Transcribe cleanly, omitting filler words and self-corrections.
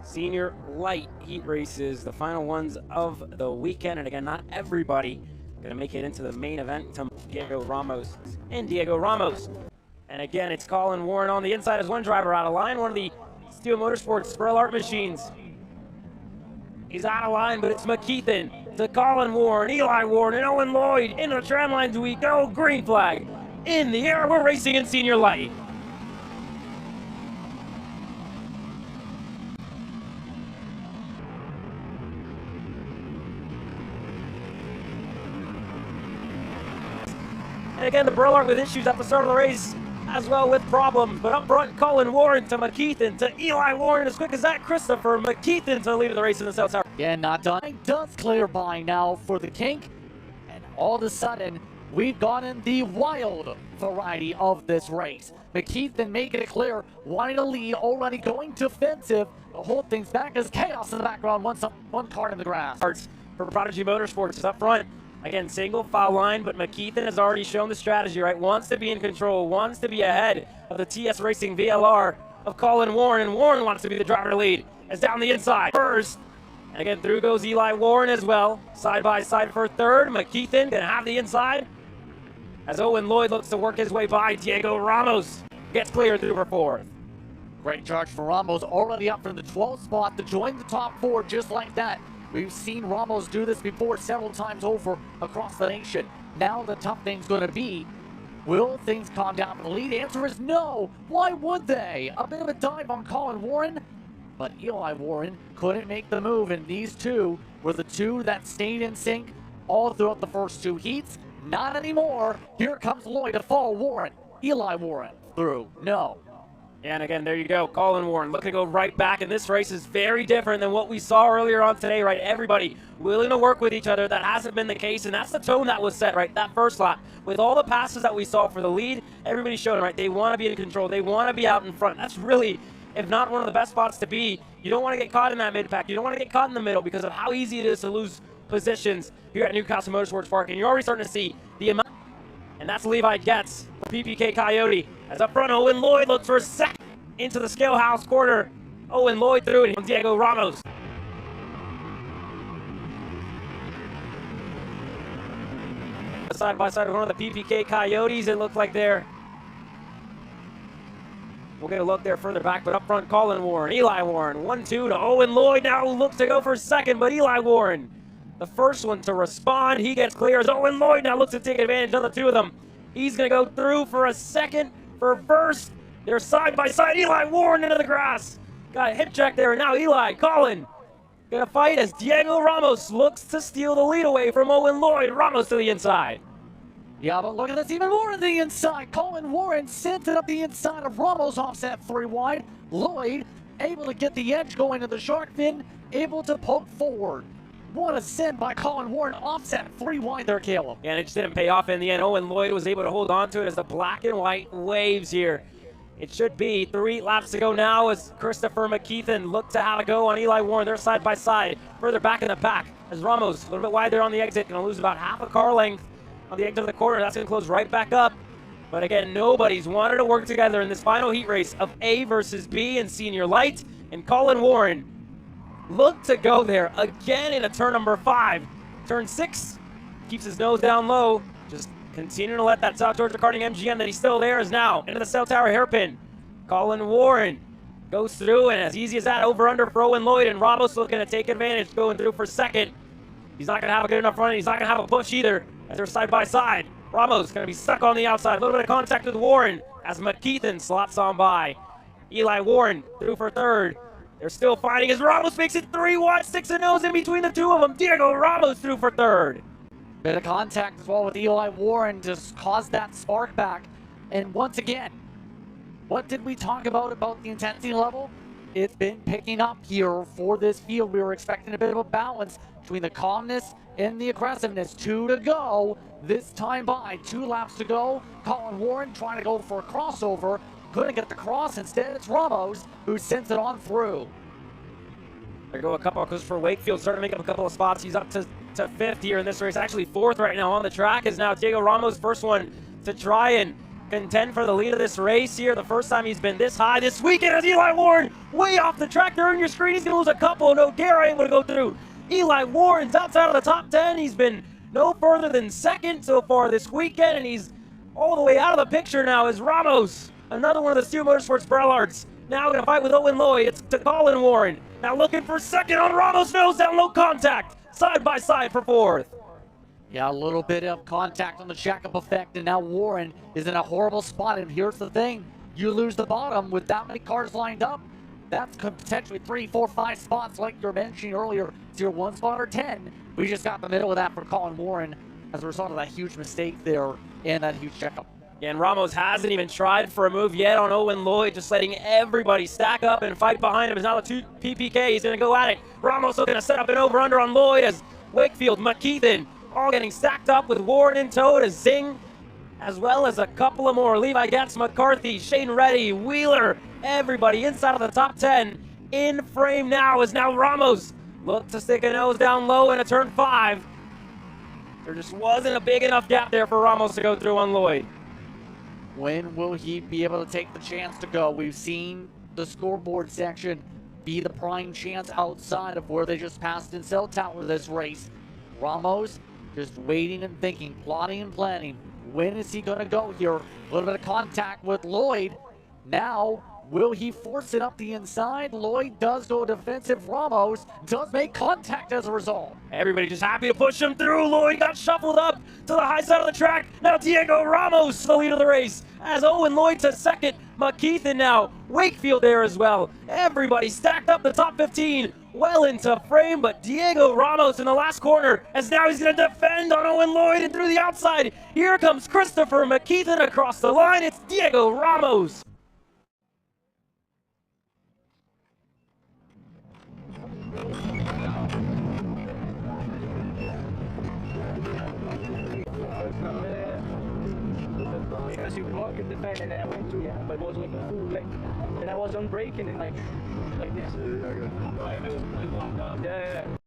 senior light heat races, the final ones of the weekend. And again, not everybody going to make it into the main event. Diego Ramos and Diego Ramos. And again, it's Colin Warren on the inside as one driver out of line. One of the Steel Motorsports Sprell Art machines. He's out of line, but it's McKeithen to Colin Warren, Eli Warren, and Owen Lloyd. Into the tram lines we go. Green flag in the air. We're racing in senior light. And again, the Sprell Art with issues at the start of the race, as well with problems. But up front, Colin Warren to McKeithen to Eli Warren. As quick as that, Christopher McKeithen to the lead of the race in the South Tower. Again, not done. It does clear by now for the kink. And all of a sudden, we've gotten the wild variety of this race. McKeithen making it clear, wanting to lead, already going defensive. The whole thing's back as chaos in the background. One car in the grass. For Prodigy Motorsports is up front. Again, single foul line, but McKeithen has already shown the strategy, right? Wants to be in control, wants to be ahead of the TS Racing VLR of Colin Warren, and Warren wants to be the driver to lead. As down the inside first, and again, through goes Eli Warren as well. Side by side for third. McKeithen gonna have the inside. As Owen Lloyd looks to work his way by, Diego Ramos gets clear through for fourth. Great charge for Ramos, already up from the 12th spot to join the top four just like that. We've seen Ramos do this before several times over across the nation. Now the tough thing's going to be, will things calm down for the lead? Answer is no. Why would they? A bit of a dive on Colin Warren, but Eli Warren couldn't make the move, and these two were the two that stayed in sync all throughout the first two heats. Not anymore. Here comes Lloyd to follow Warren. Eli Warren through. No. And again, there you go. Colin Warren looking to go right back. And this race is very different than what we saw earlier on today, right? Everybody willing to work with each other. That hasn't been the case, and that's the tone that was set, right? That first lap. With all the passes that we saw for the lead, everybody showed, right? They want to be in control. They want to be out in front. That's really, if not one of the best spots to be. You don't want to get caught in that mid-pack. You don't want to get caught in the middle because of how easy it is to lose positions here at Newcastle Motorsports Park. And you're already starting to see the amount. And that's Levi Getz for PPK Coyote. As up front, Owen Lloyd looks for a second into the scale house corner. Owen Lloyd through it. Diego Ramos. Side by side with one of the PPK Coyotes. It looked like they're. We'll get a look there further back, but up front, Colin Warren, Eli Warren, 1-2 to Owen Lloyd. Now looks to go for second, but Eli Warren, the first one to respond. He gets clear as Owen Lloyd now looks to take advantage of the two of them. He's going to go through for a second for first. They're side by side. Eli Warren into the grass. Got a hip check there, and now Eli, Colin, going to fight as Diego Ramos looks to steal the lead away from Owen Lloyd. Ramos to the inside. Yeah, but look at this, even more on the inside. Colin Warren sent it up the inside of Ramos, offset 3 wide. Lloyd able to get the edge going to the shark fin, able to poke forward. What a send by Colin Warren, offset 3 wide there, Caleb. And it just didn't pay off in the end. Owen Lloyd was able to hold on to it as the black and white waves here. It should be 3 laps to go now as Christopher McKeithen looked to have a go on Eli Warren. They're side by side, further back in the pack as Ramos, a little bit wide there on the exit, going to lose about half a car length on the exit of the corner. That's going to close right back up. But again, nobody's wanted to work together in this final heat race of A versus B in senior light. And Colin Warren looked to go there again in a turn number 5. Turn 6, keeps his nose down low, just continuing to let that South Georgia Karting MGM that he's still there is now into the Cell Tower hairpin. Colin Warren goes through, and as easy as that, over under for Owen Lloyd, and Ramos looking to take advantage, going through for second. He's not going to have a good enough run, and he's not going to have a push either as they're side by side. Ramos going to be stuck on the outside. A little bit of contact with Warren as McKeithen slots on by. Eli Warren through for third. They're still fighting as Ramos makes it 3 wide, sticks a nose in between the two of them. Diego Ramos through for third. Bit of contact as well with Eli Warren just caused that spark back. And once again, what did we talk about the intensity level? It's been picking up here for this field. We were expecting a bit of a balance between the calmness and the aggressiveness. 2 to go. This time by 2 laps to go. Colin Warren trying to go for a crossover. Couldn't get the cross. Instead, it's Ramos who sends it on through. There go a couple of Christopher Wakefield starting to make up a couple of spots. He's up to 5th here in this race. Actually 4th right now on the track is now Diego Ramos. First one to try and contend for the lead of this race here. The first time he's been this high this weekend as Eli Warren way off the track there on your screen. He's going to lose a couple. No, Gary able to go through. Eli Warren's outside of the top 10. He's been no further than second so far this weekend, and he's all the way out of the picture now is Ramos, another one of the Steel Motorsports Brellards. Now going to fight with Owen Lloyd. It's to Colin Warren. Now looking for second on Ramos. Nose down, low contact. Side by side for fourth. Yeah, a little bit of contact on the check-up effect, and now Warren is in a horrible spot. And here's the thing. You lose the bottom with that many cars lined up. That's potentially 3, 4, 5 spots like you were mentioning earlier. It's your 1 spot or 10. We just got the middle of that for Colin Warren as a result of that huge mistake there and that huge checkup. Yeah, and Ramos hasn't even tried for a move yet on Owen Lloyd, just letting everybody stack up and fight behind him. It's now the 2 PPK. He's going to go at it. Ramos looking to set up an over-under on Lloyd as Wakefield, McKeithen, all getting stacked up with Warren in tow to zing, as well as a couple of more. Levi Getz, McCarthy, Shane Reddy, Wheeler, everybody inside of the top 10. In frame now is now Ramos. Look to stick a nose down low in a turn 5. There just wasn't a big enough gap there for Ramos to go through on Lloyd. When will he be able to take the chance to go? We've seen the scoreboard section be the prime chance outside of where they just passed in Cell Tower this race. Ramos just waiting and thinking, plotting and planning. When is he going to go here? A little bit of contact with Lloyd. Now, will he force it up the inside? Lloyd does go defensive. Ramos does make contact as a result. Everybody just happy to push him through. Lloyd got shuffled up to the high side of the track. Now Diego Ramos, the lead of the race, as Owen Lloyd to second. McKeithen now, Wakefield there as well. Everybody stacked up the top 15, well into frame, but Diego Ramos in the last corner, as now he's going to defend on Owen Lloyd and through the outside. Here comes Christopher McKeithen across the line. It's Diego Ramos. As you walk in the back and I went to I was like a fool, like, and I was on braking and like this. Yeah.